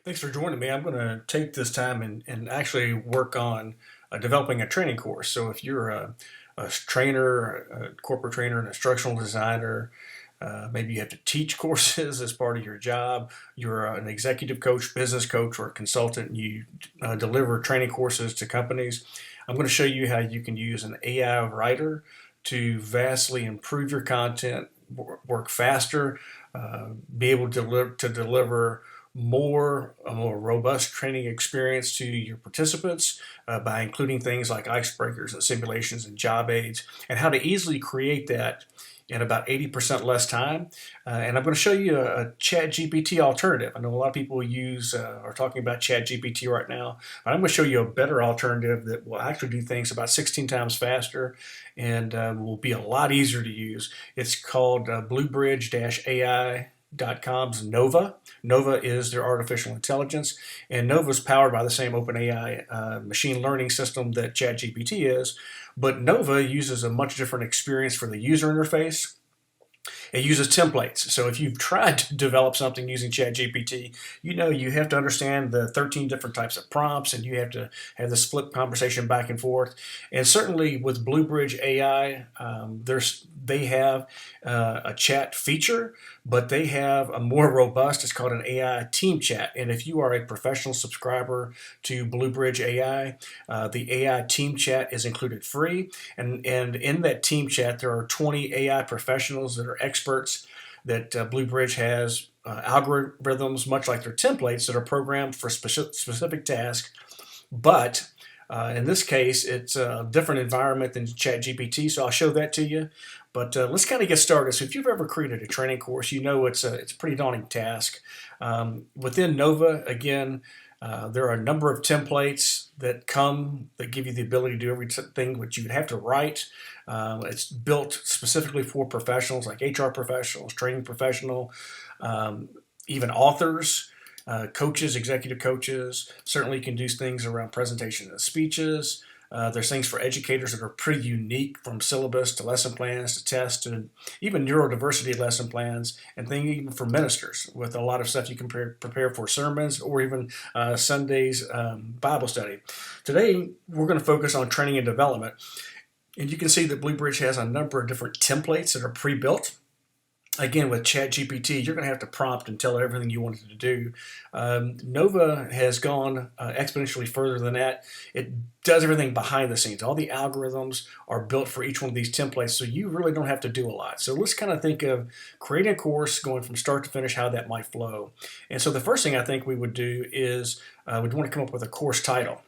Thanks for joining me. I'm going to take this time and actually work on developing a training course. So if you're a trainer, a corporate trainer, an instructional designer, maybe you have to teach courses as part of your job. You're an executive coach, business coach, or a consultant, and you deliver training courses to companies. I'm going to show you how you can use an AI writer to vastly improve your content, work faster, be able to deliver a more robust training experience to your participants by including things like icebreakers and simulations and job aids, and how to easily create that in about 80% less time. And I'm going to show you a ChatGPT alternative. I know a lot of people are talking about ChatGPT right now, but I'm going to show you a better alternative that will actually do things about 16 times faster and will be a lot easier to use. It's called Bluebridge-Ai.com's Nova. Nova is their artificial intelligence, and Nova is powered by the same OpenAI machine learning system that ChatGPT is, but Nova uses a much different experience for the user interface. It uses templates. So if you've tried to develop something using ChatGPT, you know you have to understand the 13 different types of prompts, and you have to have this flip conversation back and forth. And certainly with Bluebridge-Ai, they have a chat feature, but they have a more robust, it's called an AI team chat. And if you are a professional subscriber to Bluebridge-Ai, the AI team chat is included free. And in that team chat, there are 20 AI professionals that are experts that Bluebridge has algorithms, much like their templates, that are programmed for specific tasks. But in this case, it's a different environment than ChatGPT, so I'll show that to you. But let's kind of get started. So if you've ever created a training course, you know it's a pretty daunting task. Within Nova, again, there are a number of templates that give you the ability to do everything which you would have to write. It's built specifically for professionals like HR professionals, training professional, even authors, coaches, executive coaches. Certainly you can do things around presentation and speeches. There's things for educators that are pretty unique, from syllabus to lesson plans to tests to even neurodiversity lesson plans, and things even for ministers with a lot of stuff you can prepare for sermons or even Sunday's Bible study. Today, we're going to focus on training and development. And you can see that Bluebridge has a number of different templates that are pre-built. Again, with ChatGPT, you're going to have to prompt and tell it everything you want it to do. Nova has gone exponentially further than that. It does everything behind the scenes. All the algorithms are built for each one of these templates, so you really don't have to do a lot. So let's kind of think of creating a course, going from start to finish, how that might flow. And so the first thing I think we would do is we'd want to come up with a course title.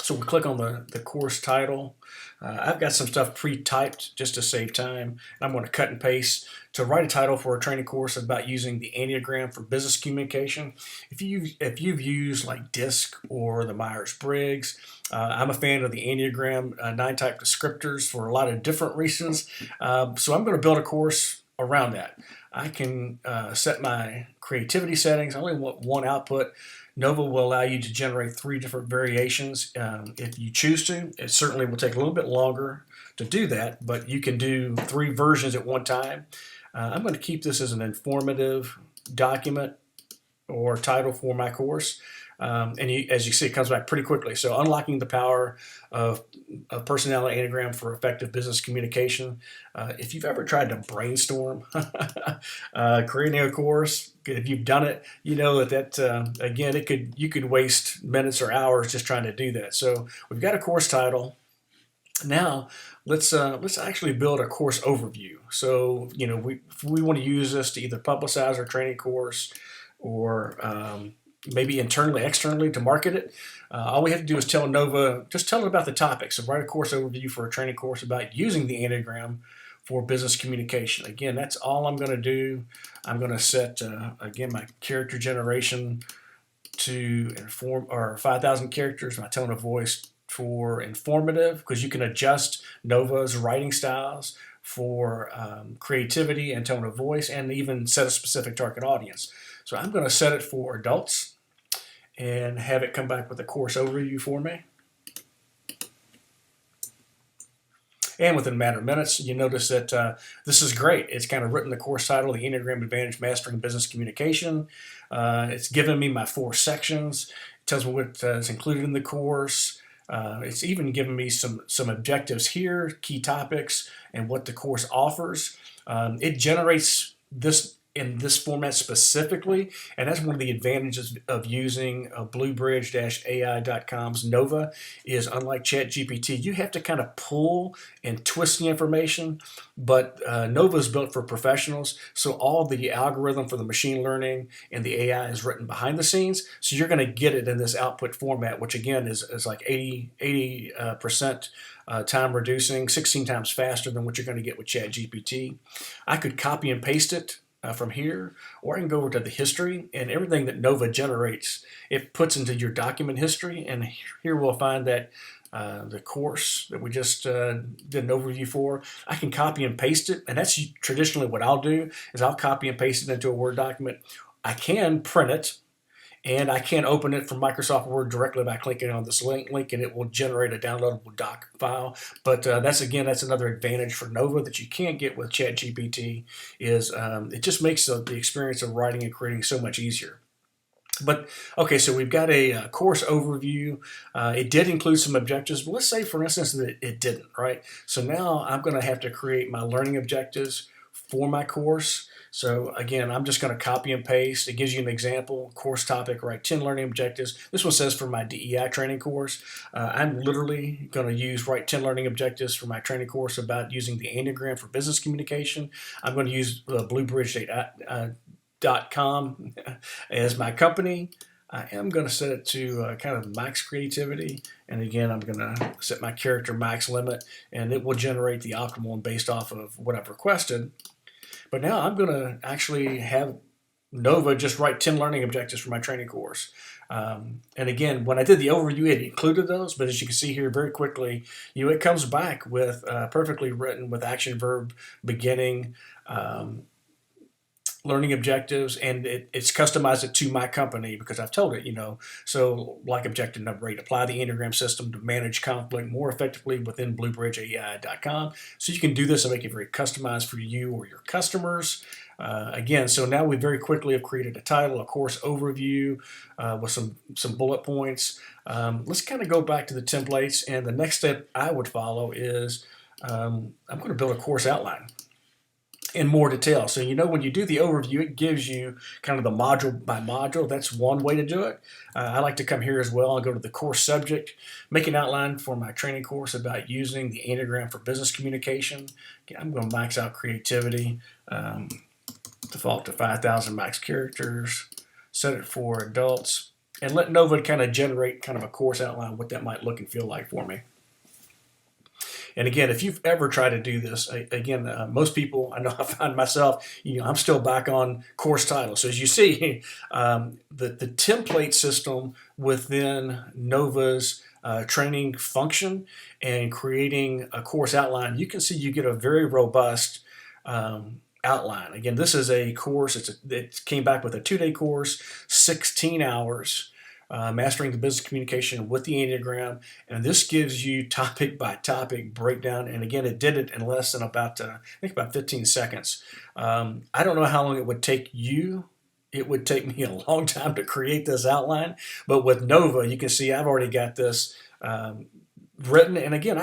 So we click on the course title. I've got some stuff pre-typed just to save time. And I'm going to cut and paste to write a title for a training course about using the Enneagram for business communication. If you've used like DISC or the Myers-Briggs, I'm a fan of the Enneagram 9-type descriptors for a lot of different reasons. So I'm going to build a course around that. I can set my creativity settings. I only want one output. Nova will allow you to generate 3 different variations if you choose to. It certainly will take a little bit longer to do that, but you can do 3 versions at one time. I'm going to keep this as an informative document or title for my course. As you see, it comes back pretty quickly. So unlocking the power of a personality enneagram for effective business communication. If you've ever tried to brainstorm creating a course, if you've done it, you know that again, you could waste minutes or hours just trying to do that. So we've got a course title. Now let's actually build a course overview. So if we want to use this to either publicize our training course or maybe internally, externally to market it. All we have to do is tell Nova, just tell it about the topic. So write a course overview for a training course about using the Enneagram for business communication. Again, that's all I'm going to do. I'm going to set, again, my character generation to 5,000 characters, my tone of voice for informative, because you can adjust Nova's writing styles for creativity and tone of voice, and even set a specific target audience. So I'm going to set it for adults and have it come back with a course overview for me. And within a matter of minutes, you notice that this is great. It's kind of written the course title, The Enneagram Advantage Mastering Business Communication. It's given me my 4 sections. It tells me what is included in the course. It's even given me some objectives here, key topics, and what the course offers. It generates this in this format specifically, and that's one of the advantages of using Bluebridge-Ai.com's Nova is, unlike ChatGPT, you have to kind of pull and twist the information, but Nova is built for professionals, so all the algorithm for the machine learning and the AI is written behind the scenes, so you're going to get it in this output format, which again is like 80% time reducing, 16 times faster than what you're going to get with ChatGPT. I could copy and paste it from here, or I can go over to the history, and everything that Nova generates, it puts into your document history, and here we'll find that the course that we just did an overview for, I can copy and paste it, and that's traditionally what I'll do, is I'll copy and paste it into a Word document. I can print it, and I can open it from Microsoft Word directly by clicking on this link, and it will generate a downloadable doc file. But that's another advantage for Nova that you can't get with ChatGPT, is it just makes the experience of writing and creating so much easier. But okay, so we've got a course overview. It did include some objectives, but let's say, for instance, that it didn't, right? So now I'm going to have to create my learning objectives for my course. So again, I'm just going to copy and paste. It gives you an example, course topic, right? 10 learning objectives. This one says for my DEI training course. I'm literally going to write 10 learning objectives for my training course about using the Enneagram for business communication. I'm going to use Bluebridge.com as my company. I am going to set it to kind of max creativity. And again, I'm going to set my character max limit, and it will generate the optimal one based off of what I've requested. But now I'm going to actually have Nova just write 10 learning objectives for my training course. And again, when I did the overview, it included those, but as you can see here very quickly, it comes back with perfectly written with action verb beginning, learning objectives, and it's customized it to my company because I've told it, so like objective number 8, apply the Enneagram system to manage conflict more effectively within Bluebridge-Ai.com. So you can do this and make it very customized for you or your customers. Again, so now we very quickly have created a title, a course overview with some bullet points. Let's kind of go back to the templates, and the next step I would follow is I'm going to build a course outline in more detail. So when you do the overview, it gives you kind of the module by module. That's one way to do it. I like to come here as well and go to the course subject, make an outline for my training course about using the Enneagram for business communication. Okay, I'm going to max out creativity, default to 5,000 max characters, set it for adults, and let Nova kind of generate kind of a course outline, what that might look and feel like for me. And again, if you've ever tried to do this, again, most people, I know I find myself, I'm still back on course title. So as you see, the template system within Nova's training function and creating a course outline, you can see you get a very robust outline. Again, this is a course. It came back with a 2-day course, 16 hours. Mastering the business communication with the Enneagram, and this gives you topic by topic breakdown. And again, it did it in less than about 15 seconds. I don't know how long it would take you. It would take me a long time to create this outline, but with Nova, you can see I've already got this written. And again,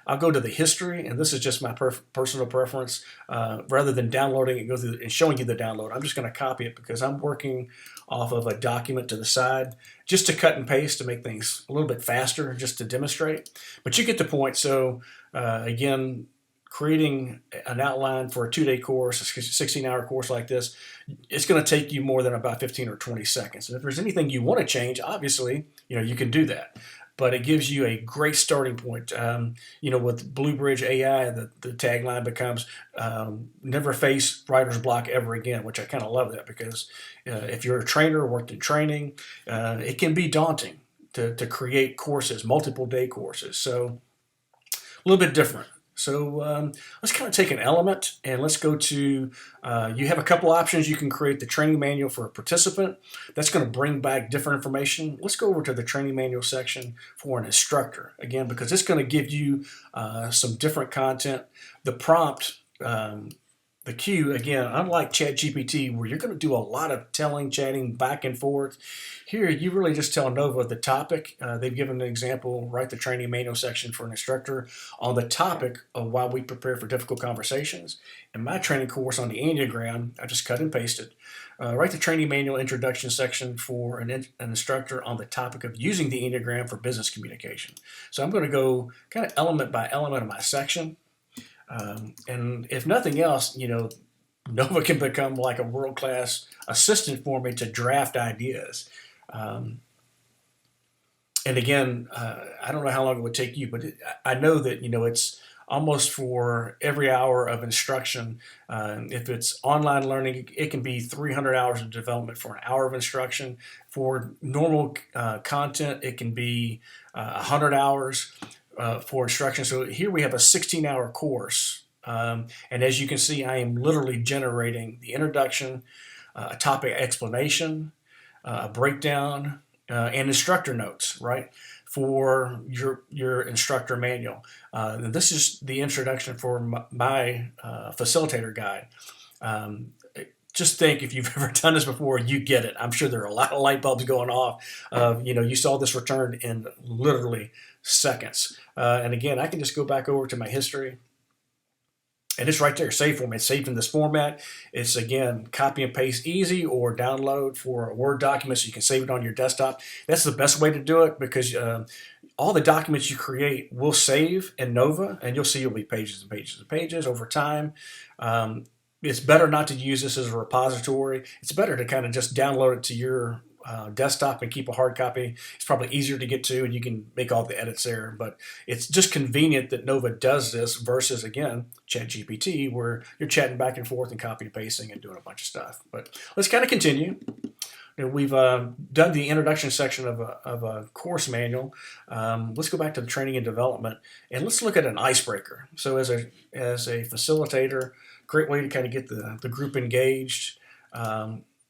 I'll go to the history, and this is just my personal preference. Rather than downloading it, go through and showing you the download, I'm just going to copy it because I'm working off of a document to the side, just to cut and paste to make things a little bit faster, just to demonstrate. But you get the point. So again, creating an outline for a 2-day course, a 16-hour course like this, it's going to take you more than about 15 or 20 seconds. And if there's anything you want to change, obviously, you can do that. But it gives you a great starting point. With Bluebridge-Ai, the tagline becomes never face writer's block ever again, which I kind of love that because if you're a trainer or worked in training, it can be daunting to create courses, multiple day courses. So a little bit different. So let's kind of take an element and let's go to, you have a couple options. You can create the training manual for a participant. That's going to bring back different information. Let's go over to the training manual section for an instructor, again, because it's going to give you some different content. The prompt, the cue, again, unlike ChatGPT, where you're going to do a lot of telling, chatting back and forth, here you really just tell Nova the topic. They've given an example, write the training manual section for an instructor on the topic of why we prepare for difficult conversations. In my training course on the Enneagram, I just cut and pasted. Write the training manual introduction section for an instructor on the topic of using the Enneagram for business communication. So I'm going to go kind of element by element of my section. And if nothing else, Nova can become like a world-class assistant for me to draft ideas. And again, I don't know how long it would take you, but I know that, it's almost for every hour of instruction. If it's online learning, it can be 300 hours of development for an hour of instruction. For normal content, it can be 100 hours. For instruction. So here we have a 16-hour course. And as you can see, I am literally generating the introduction, a topic explanation, a breakdown, and instructor notes, right, for your instructor manual. And this is the introduction for my facilitator guide. Just think, if you've ever done this before, you get it. I'm sure there are a lot of light bulbs going off. You saw this returned in literally seconds. And again, I can just go back over to my history. And it's right there, save format. It's saved in this format. It's, again, copy and paste easy, or download for a Word document so you can save it on your desktop. That's the best way to do it, because all the documents you create will save in Nova, and you'll see it'll be pages and pages and pages over time. It's better not to use this as a repository. It's better to kind of just download it to your desktop and keep a hard copy. It's probably easier to get to, and you can make all the edits there. But it's just convenient that Nova does this versus, again, ChatGPT, where you're chatting back and forth and copy and pasting and doing a bunch of stuff. But let's kind of continue. We've done the introduction section of a course manual. Let's go back to the training and development, and let's look at an icebreaker. So as a facilitator, great way to kind of get the group engaged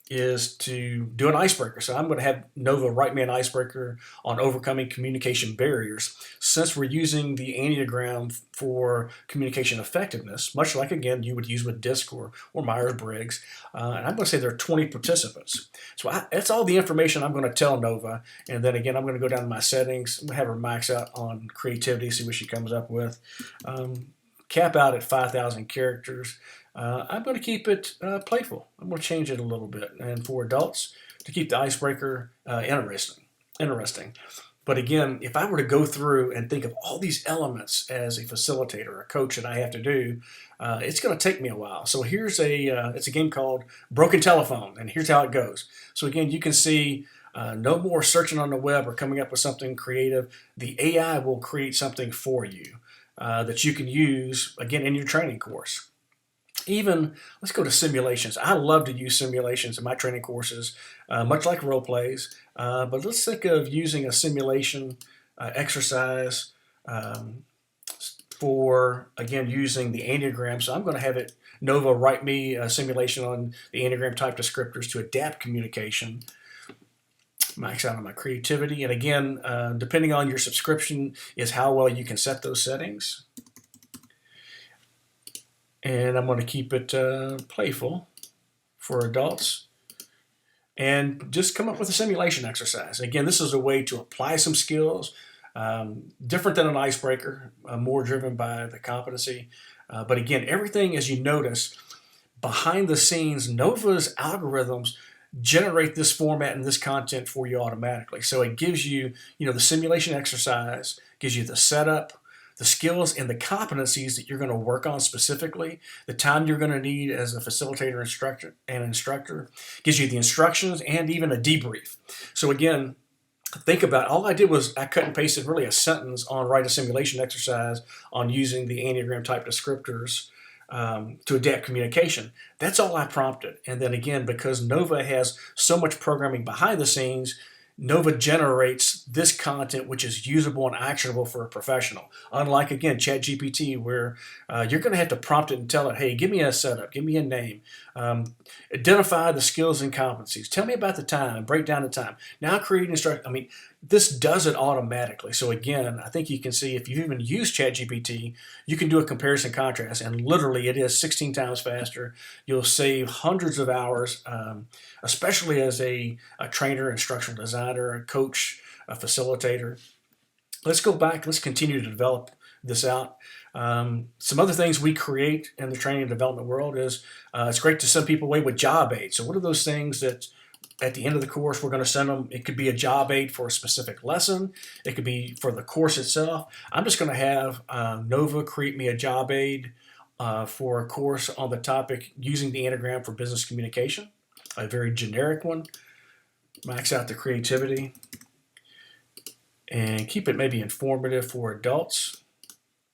is to do an icebreaker. So I'm going to have Nova write me an icebreaker on overcoming communication barriers. Since we're using the Enneagram for communication effectiveness, much like, again, you would use with DISC or Myers-Briggs, and I'm going to say there are 20 participants. So that's all the information I'm going to tell Nova. And then, again, I'm going to go down to my settings, have her max out on creativity, see what she comes up with. Cap out at 5,000 characters. I'm going to keep it playful. I'm going to change it a little bit. And for adults, to keep the icebreaker interesting. But again, if I were to go through and think of all these elements as a facilitator, a coach that I have to do, it's going to take me a while. So here's it's a game called Broken Telephone, and here's how it goes. So again, you can see no more searching on the web or coming up with something creative. The AI will create something for you that you can use, again, in your training course. Even, let's go to simulations. I love to use simulations in my training courses, much like role plays. But let's think of using a simulation exercise for, again, using the Enneagram. So I'm going to have Nova write me a simulation on the Enneagram type descriptors to adapt communication. Max out on my creativity. And again, depending on your subscription is how well you can set those settings. And I'm going to keep it playful for adults. And just come up with a simulation exercise. Again, this is a way to apply some skills, different than an icebreaker, more driven by the competency. But again, everything, as you notice, behind the scenes, Nova's algorithms generate this format and this content for you automatically. So it gives you, the simulation exercise, gives you the setup, the skills and the competencies that you're going to work on specifically, the time you're going to need as a facilitator, instructor, gives you the instructions and even a debrief. So again, think about, all I did was I cut and pasted really a sentence on write a simulation exercise on using the Enneagram type descriptors to adapt communication. That's all I prompted. And then again, because Nova has so much programming behind the scenes, Nova generates this content which is usable and actionable for a professional. Unlike, again, ChatGPT, where you're going to have to prompt it and tell it, hey, give me a setup, give me a name, identify the skills and competencies, tell me about the time, break down the time. Now create instruction. I mean, this does it automatically. So again, I think you can see if you even use ChatGPT, you can do a comparison contrast, and literally it is 16 times faster. You'll save hundreds of hours, especially as a trainer, instructional designer, a coach, a facilitator. Let's go back. Let's continue to develop this out. Some other things we create in the training and development world is it's great to send people away with job aids. So what are those things that at the end of the course we're going to send them? It could be a job aid for a specific lesson. It could be for the course itself. I'm just going to have Nova create me a job aid for a course on the topic using the Enneagram for business communication, a very generic one. Max out the creativity and keep it maybe informative for adults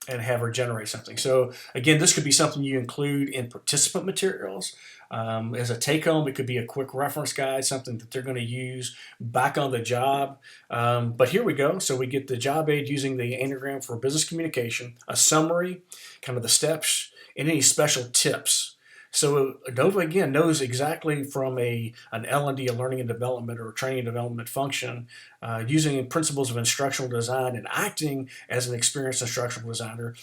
and have her generate something. So again, this could be something you include in participant materials. As a take-home, it could be a quick reference guide, something that they're going to use back on the job. But here we go. So we get the job aid using the Enneagram for business communication, a summary, kind of the steps, and any special tips. So Nova, again, knows exactly from an L&D, a learning and development or training and development function, using principles of instructional design and acting as an experienced instructional designer.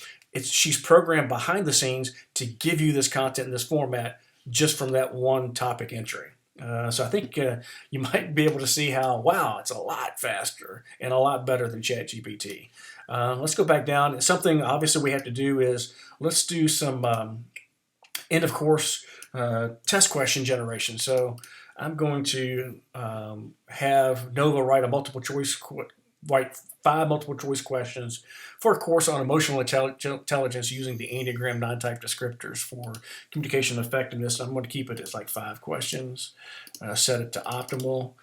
She's programmed behind the scenes to give you this content in this format just from that one topic entry. So I think you might be able to see how, wow, it's a lot faster and a lot better than ChatGPT. Let's go back down. Something obviously we have to do is let's do some end of course test question generation. So I'm going to have Nova write write 5 multiple choice questions for a course on emotional intelligence using the Enneagram 9 type descriptors for communication effectiveness. I'm going to keep it as like 5 questions, set it to optimal,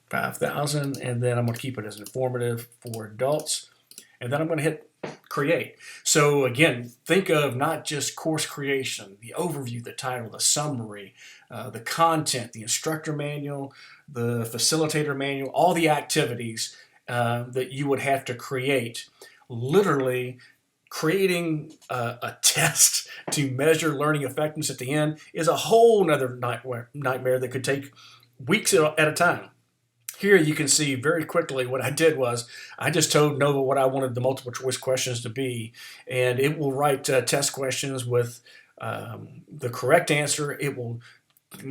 5,000, and then I'm going to keep it as informative for adults. And then I'm going to hit create. So again, think of not just course creation, the overview, the title, the summary, the content, the instructor manual, the facilitator manual, all the activities that you would have to create. Literally creating a test to measure learning effectiveness at the end is a whole nother nightmare that could take weeks at a time. Here you can see very quickly what I did was I just told Nova what I wanted the multiple choice questions to be, and it will write test questions with the correct answer. It will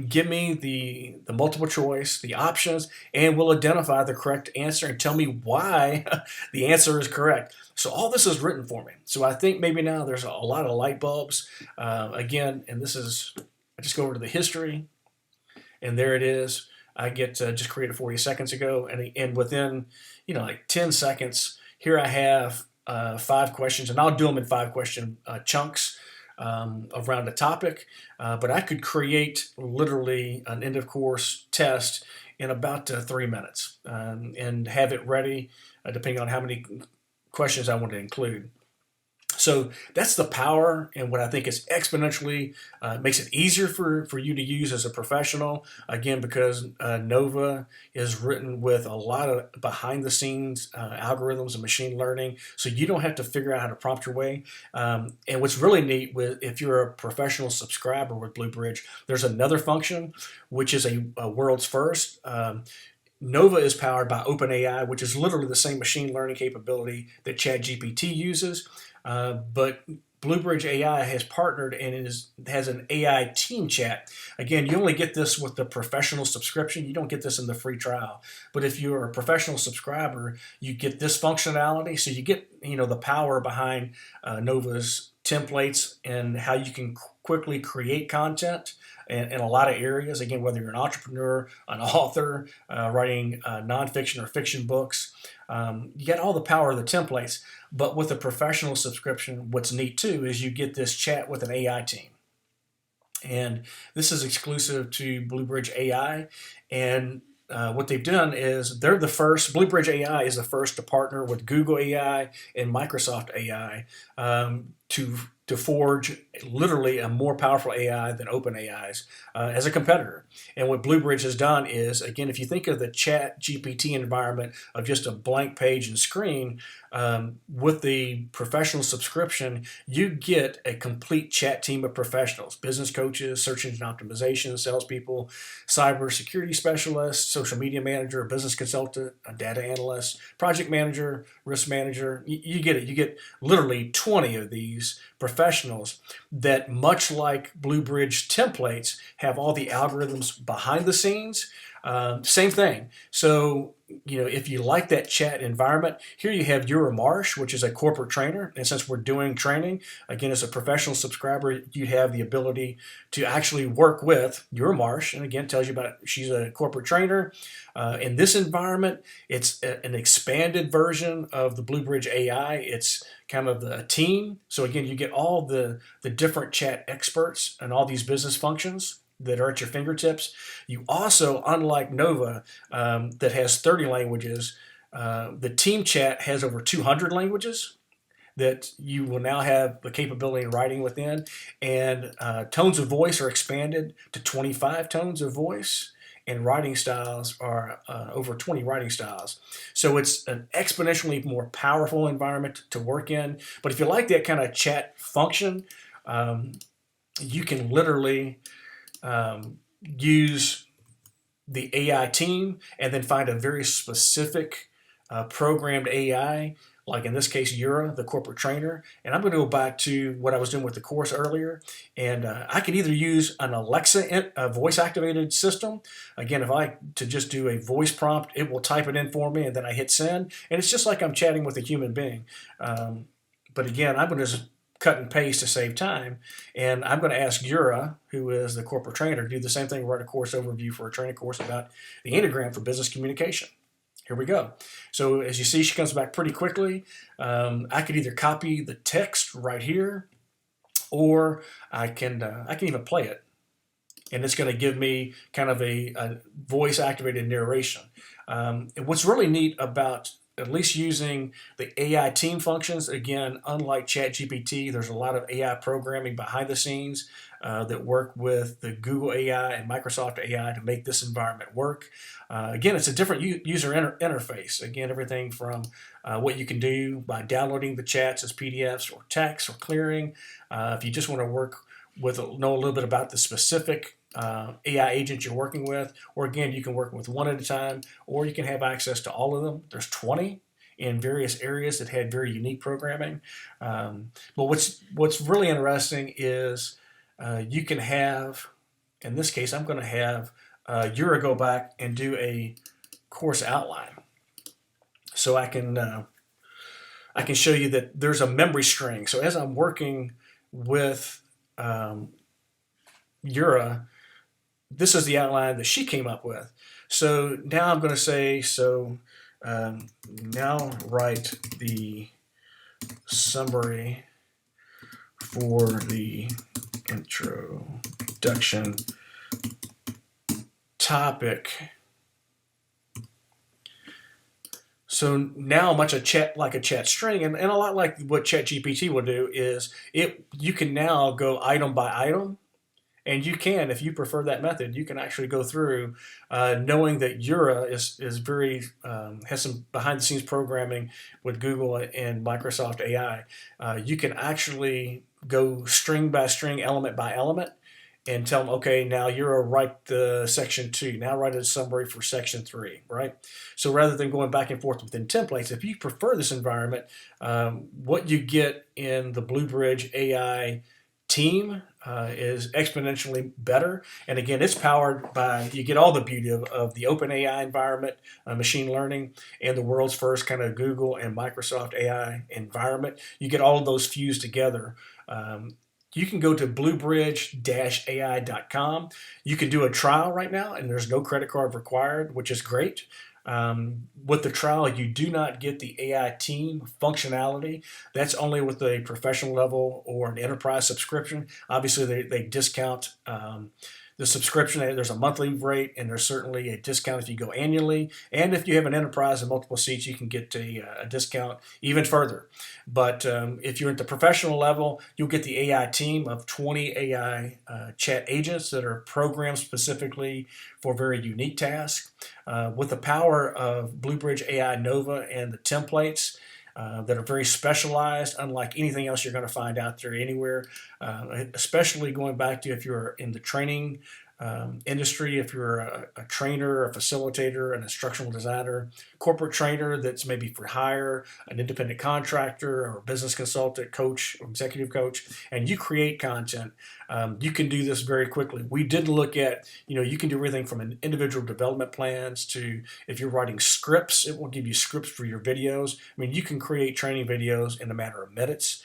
give me the multiple choice, the options, and will identify the correct answer and tell me why the answer is correct. So all this is written for me. So I think maybe now there's a lot of light bulbs. Again, and this is, I just go over to the history, and there it is. I get just created 40 seconds ago, and within like 10 seconds, here I have 5 questions, and I'll do them in 5 question chunks around a topic. But I could create literally an end of course test in about 3 minutes and have it ready, depending on how many questions I want to include. So that's the power, and what I think is exponentially makes it easier for you to use as a professional. Again, because Nova is written with a lot of behind-the-scenes algorithms and machine learning, so you don't have to figure out how to prompt your way. And what's really neat if you're a professional subscriber with Bluebridge, there's another function which is a world's first. Nova is powered by OpenAI, which is literally the same machine learning capability that ChatGPT uses. But Bluebridge-Ai has partnered and has an AI team chat. Again, you only get this with the professional subscription. You don't get this in the free trial. But if you're a professional subscriber, you get this functionality. So you get the power behind Nova's templates and how you can quickly create content in a lot of areas. Again, whether you're an entrepreneur, an author, writing nonfiction or fiction books, you get all the power of the templates. But with a professional subscription, what's neat too is you get this chat with an AI team. And this is exclusive to Bluebridge-Ai. And what they've done is they're the first, Bluebridge-Ai is the first to partner with Google AI and Microsoft AI to forge literally a more powerful AI than OpenAI's as a competitor. And what Bluebridge has done is, again, if you think of the ChatGPT environment of just a blank page and screen, with the professional subscription, you get a complete chat team of professionals: business coaches, search engine optimization, salespeople, cybersecurity specialists, social media manager, business consultant, a data analyst, project manager, risk manager. You get it. You get literally 20 of these professionals that, much like Bluebridge templates, have all the algorithms behind the scenes. Same thing. So, if you like that chat environment, here you have Yura Marsh, which is a corporate trainer. And since we're doing training, again, as a professional subscriber, you have the ability to actually work with Yura Marsh. And again, tells you about, she's a corporate trainer. In this environment, it's an expanded version of the Bluebridge-Ai. It's kind of a team. So again, you get all the different chat experts and all these business functions that are at your fingertips. You also, unlike Nova, that has 30 languages, the team chat has over 200 languages that you will now have the capability in writing within. And tones of voice are expanded to 25 tones of voice, and writing styles are over 20 writing styles. So it's an exponentially more powerful environment to work in. But if you like that kind of chat function, you can literally use the AI team and then find a very specific programmed AI, like in this case, Yura, the corporate trainer. And I'm going to go back to what I was doing with the course earlier. And I can either use an Alexa voice-activated system. Again, if I to just do a voice prompt, it will type it in for me, and then I hit send. And it's just like I'm chatting with a human being. But again, I'm going to just cut and paste to save time. And I'm going to ask Yura, who is the corporate trainer, to do the same thing, write a course overview for a training course about the Enneagram for business communication. Here we go. So as you see, she comes back pretty quickly. I could either copy the text right here, or I can even play it. And it's going to give me kind of a voice-activated narration. And what's really neat about at least using the AI team functions, again, unlike ChatGPT, there's a lot of AI programming behind the scenes that work with the Google AI and Microsoft AI to make this environment work. Again, it's a different user interface. Again, everything from what you can do by downloading the chats as PDFs or text or clearing. If you just want to know a little bit about the specific AI agent you're working with, or again, you can work with one at a time, or you can have access to all of them. There's 20 in various areas that had very unique programming. But what's really interesting is you can have, in this case, I'm going to have Yura go back and do a course outline, so I can show you that there's a memory string. So as I'm working with Yura, this is the outline that she came up with. So now I'm going to say, now write the summary for the introduction topic. So now, much like a chat string, and a lot like what ChatGPT will do, is you can now go item by item. And you can, if you prefer that method, you can actually go through, knowing that Yura is very has some behind the scenes programming with Google and Microsoft AI. You can actually go string by string, element by element, and tell them, okay, now Yura, write the section 2. Now write a summary for section 3, right? So rather than going back and forth within templates, if you prefer this environment, what you get in the Bluebridge-Ai team is exponentially better. And again, it's powered by, you get all the beauty of the OpenAI environment, machine learning, and the world's first kind of Google and Microsoft AI environment. You get all of those fused together. You can go to bluebridge-ai.com. You can do a trial right now, and there's no credit card required, which is great. With the trial, you do not get the AI team functionality. That's only with a professional level or an enterprise subscription. Obviously, they discount the subscription, there's a monthly rate, and there's certainly a discount if you go annually. And if you have an enterprise and multiple seats, you can get a discount even further. But if you're at the professional level, you'll get the AI team of 20 AI chat agents that are programmed specifically for very unique tasks. With the power of Bluebridge-Ai Nova and the templates, that are very specialized, unlike anything else you're going to find out there anywhere, especially going back to if you're in the training industry, if you're a trainer, a facilitator, an instructional designer, corporate trainer that's maybe for hire, an independent contractor, or a business consultant, coach, or executive coach, and you create content, you can do this very quickly. We did look at, you can do everything from an individual development plans to if you're writing scripts, it will give you scripts for your videos. I mean, you can create training videos in a matter of minutes.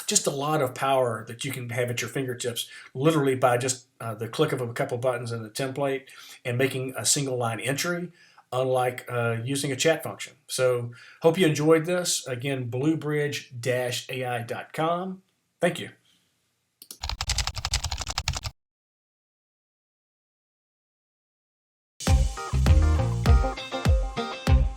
Just a lot of power that you can have at your fingertips, literally by just the click of a couple buttons in the template and making a single line entry, unlike using a chat function. So hope you enjoyed this. Again, bluebridge-ai.com. Thank you.